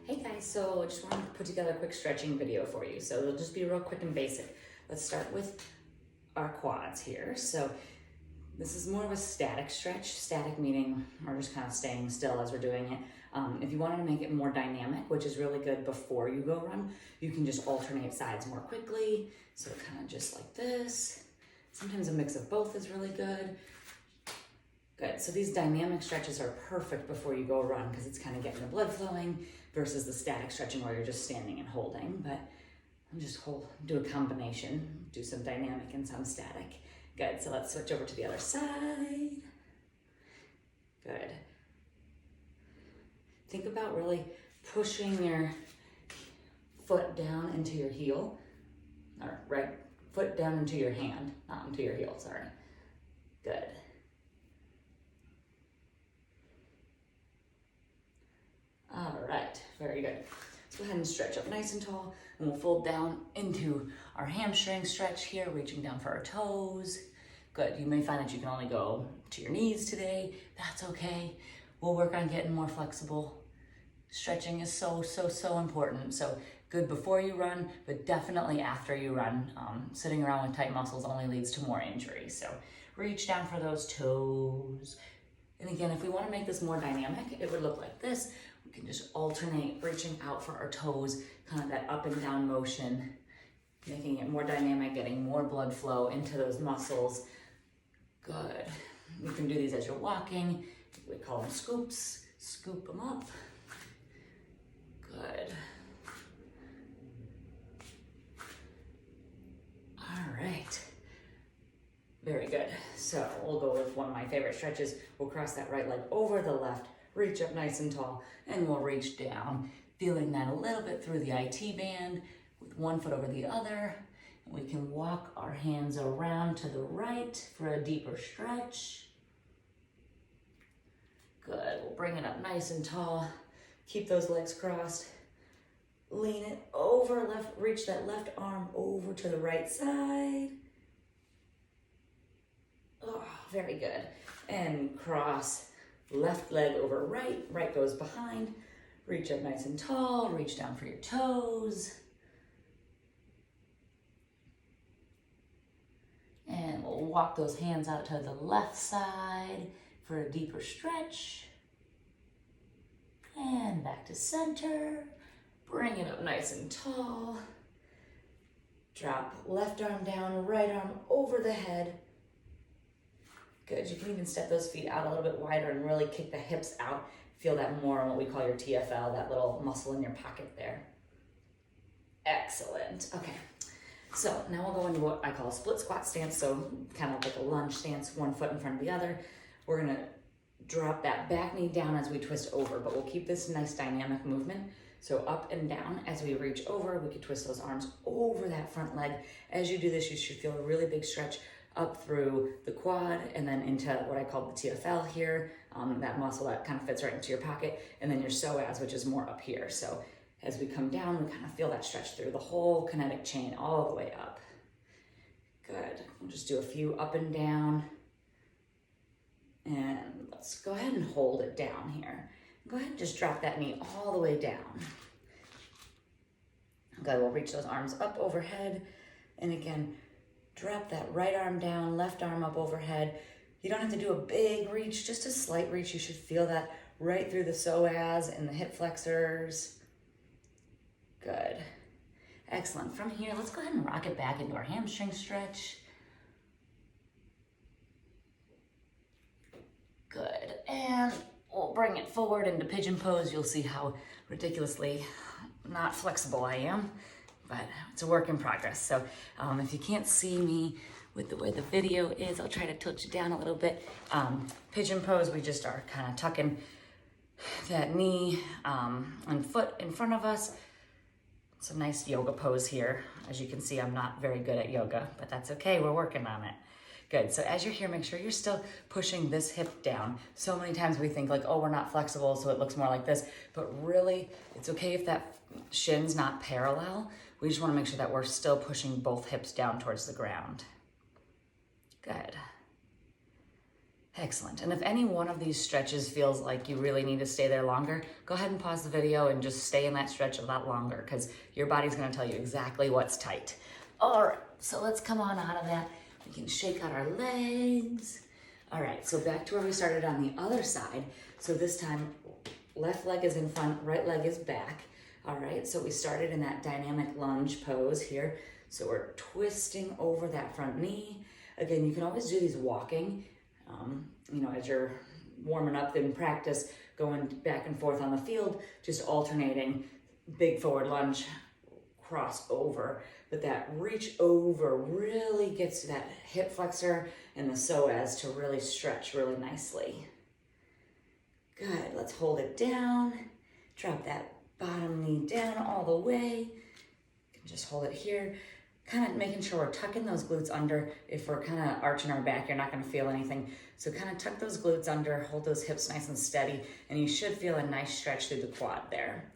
Hey guys, so I just wanted to put together a quick stretching video for you. So it'll just be real quick and basic. Let's start with our quads here. So this is more of a static stretch. Static meaning we're just kind of staying still as we're doing it. If you wanted to make it more dynamic, which is really good before you go run, you can just alternate sides more quickly. So kind of just like this. Sometimes a mix of both is really good. Good, so these dynamic stretches are perfect before you go run because it's kind of getting the blood flowing versus the static stretching where you're just standing and holding. But I'll just do a combination, do some dynamic and some static. Good, so let's switch over to the other side. Good. Think about really pushing your foot down into your heel, or right foot down into your hand, not into your heel, sorry. Good. All right, very good. Let's go ahead and stretch up nice and tall, and we'll fold down into our hamstring stretch here, reaching down for our toes. Good, you may find that you can only go to your knees today. That's okay. We'll work on getting more flexible. Stretching is so important. So good before you run, but definitely after you run. Sitting around with tight muscles only leads to more injury. So reach down for those toes. And again, if we want to make this more dynamic, it would look like this. We can just alternate reaching out for our toes, kind of that up and down motion, making it more dynamic, getting more blood flow into those muscles. Good. You can do these as you're walking. We call them scoops. Scoop them up. Good. All right. Very good. So we'll go with one of my favorite stretches. We'll cross that right leg over the left, reach up nice and tall, and we'll reach down, feeling that a little bit through the IT band with one foot over the other. And we can walk our hands around to the right for a deeper stretch. Good. We'll bring it up nice and tall. Keep those legs crossed. Lean it over left, reach that left arm over to the right side. Oh, very good. And cross left leg over right. Right goes behind. Reach up nice and tall. Reach down for your toes. And we'll walk those hands out to the left side for a deeper stretch. And back to center. Bring it up nice and tall. Drop left arm down, right arm over the head. Good, you can even step those feet out a little bit wider and really kick the hips out. Feel that more on what we call your TFL, that little muscle in your pocket there. Excellent, okay. So now we'll go into what I call a split squat stance, so kind of like a lunge stance, one foot in front of the other. We're gonna drop that back knee down as we twist over, but we'll keep this nice dynamic movement. So up and down as we reach over, we can twist those arms over that front leg. As you do this, you should feel a really big stretch up through the quad and then into what I call the TFL here, that muscle that kind of fits right into your pocket, and then your psoas, which is more up here. So as we come down, we kind of feel that stretch through the whole kinetic chain all the way up. Good, we'll just do a few up and down. And let's go ahead and hold it down here. Go ahead and just drop that knee all the way down. Good, we'll reach those arms up overhead. And again, drop that right arm down, left arm up overhead. You don't have to do a big reach, just a slight reach. You should feel that right through the psoas and the hip flexors. Good. Excellent. From here, let's go ahead and rock it back into our hamstring stretch. Good. And we'll bring it forward into pigeon pose. You'll see how ridiculously not flexible I am, but it's a work in progress. So if you can't see me with the way the video is, I'll try to tilt you down a little bit. Pigeon pose, we just are kind of tucking that knee and foot in front of us. It's a nice yoga pose here. As you can see, I'm not very good at yoga, but that's okay, we're working on it. Good, so as you're here, make sure you're still pushing this hip down. So many times we think like, oh, we're not flexible, so it looks more like this, but really, it's okay if that shin's not parallel. We just wanna make sure that we're still pushing both hips down towards the ground. Good. Excellent. And if any one of these stretches feels like you really need to stay there longer, go ahead and pause the video and just stay in that stretch a lot longer, because your body's going to tell you exactly what's tight. All right, so let's come on out of that. We can shake out our legs. All right, so back to where we started on the other side. So this time, left leg is in front, right leg is back. All right, so we started in that dynamic lunge pose here. So we're twisting over that front knee. Again, you can always do these walking. You know, as you're warming up in practice, going back and forth on the field, just alternating big forward lunge, cross over. But that reach over really gets to that hip flexor and the psoas to really stretch really nicely. Good, let's hold it down. Drop that bottom knee down all the way. You can just hold it here. Kind of making sure we're tucking those glutes under. If we're kind of arching our back, you're not going to feel anything. So kind of tuck those glutes under, hold those hips nice and steady, and you should feel a nice stretch through the quad there.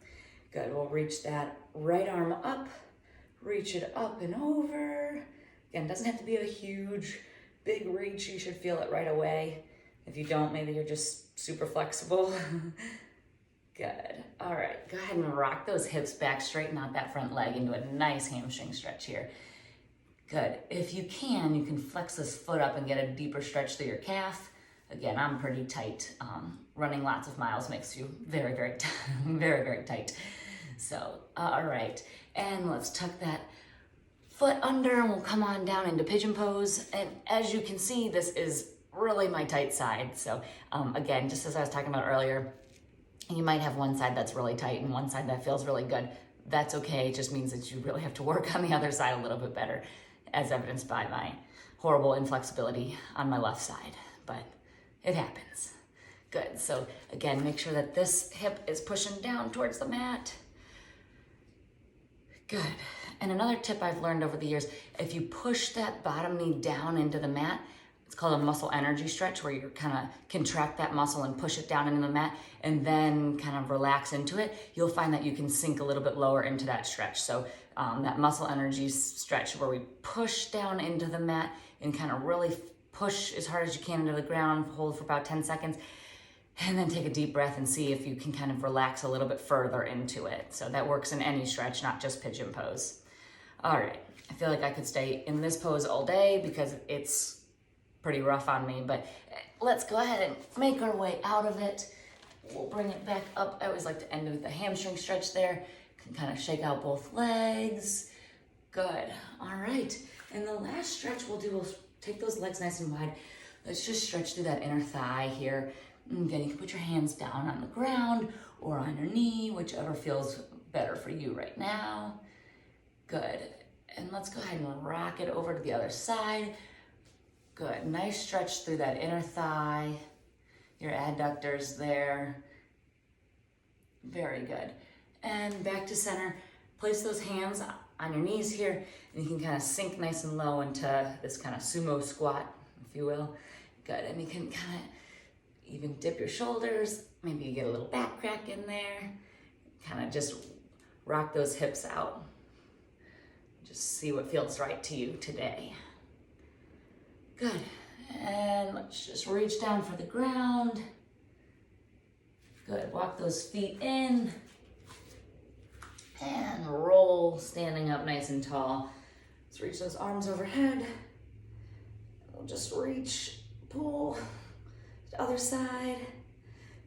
Good, we'll reach that right arm up, reach it up and over. Again, it doesn't have to be a huge, big reach. You should feel it right away. If you don't, maybe you're just super flexible. Good. All right, go ahead and rock those hips back, straighten out that front leg into a nice hamstring stretch here. Good. If you can flex this foot up and get a deeper stretch through your calf. Again, I'm pretty tight. Running lots of miles makes you very, very, very, very tight. So, all right. And let's tuck that foot under and we'll come on down into pigeon pose. And as you can see, this is really my tight side. So again, just as I was talking about earlier, you might have one side that's really tight and one side that feels really good. That's okay. It just means that you really have to work on the other side a little bit better, as evidenced by my horrible inflexibility on my left side. But it happens. Good. So again, make sure that this hip is pushing down towards the mat. Good. And another tip I've learned over the years, if you push that bottom knee down into the mat, it's called a muscle energy stretch, where you kind of contract that muscle and push it down into the mat and then kind of relax into it. You'll find that you can sink a little bit lower into that stretch. So that muscle energy stretch where we push down into the mat and kind of really push as hard as you can into the ground, hold for about 10 seconds, and then take a deep breath and see if you can kind of relax a little bit further into it. So that works in any stretch, not just pigeon pose. All right, I feel like I could stay in this pose all day because it's pretty rough on me, but let's go ahead and make our way out of it. We'll bring it back up. I always like to end with the hamstring stretch there. Can kind of shake out both legs. Good. All right. And the last stretch we'll do, we'll take those legs nice and wide. Let's just stretch through that inner thigh here. Again, you can put your hands down on the ground or on your knee, whichever feels better for you right now. Good. And let's go ahead and rock it over to the other side. Good, nice stretch through that inner thigh, your adductors there. Very good. And back to center. Place those hands on your knees here, and you can kind of sink nice and low into this kind of sumo squat, if you will. Good, and you can kind of even dip your shoulders. Maybe you get a little back crack in there. Kind of just rock those hips out. Just see what feels right to you today. Good, and let's just reach down for the ground. Good, walk those feet in and roll, standing up nice and tall. Let's reach those arms overhead. We'll just reach, pull, to the other side.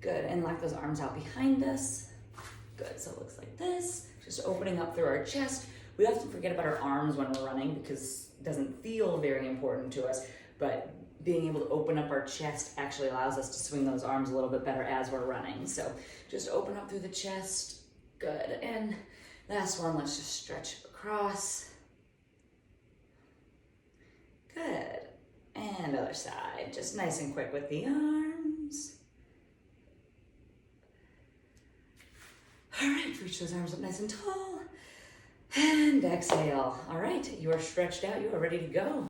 Good, and lock those arms out behind us. Good, so it looks like this, just opening up through our chest. We often forget about our arms when we're running because it doesn't feel very important to us. But being able to open up our chest actually allows us to swing those arms a little bit better as we're running. So just open up through the chest. Good. And last one, let's just stretch across. Good. And other side, just nice and quick with the arms. All right, reach those arms up nice and tall. And exhale. All right, you are stretched out. You are ready to go.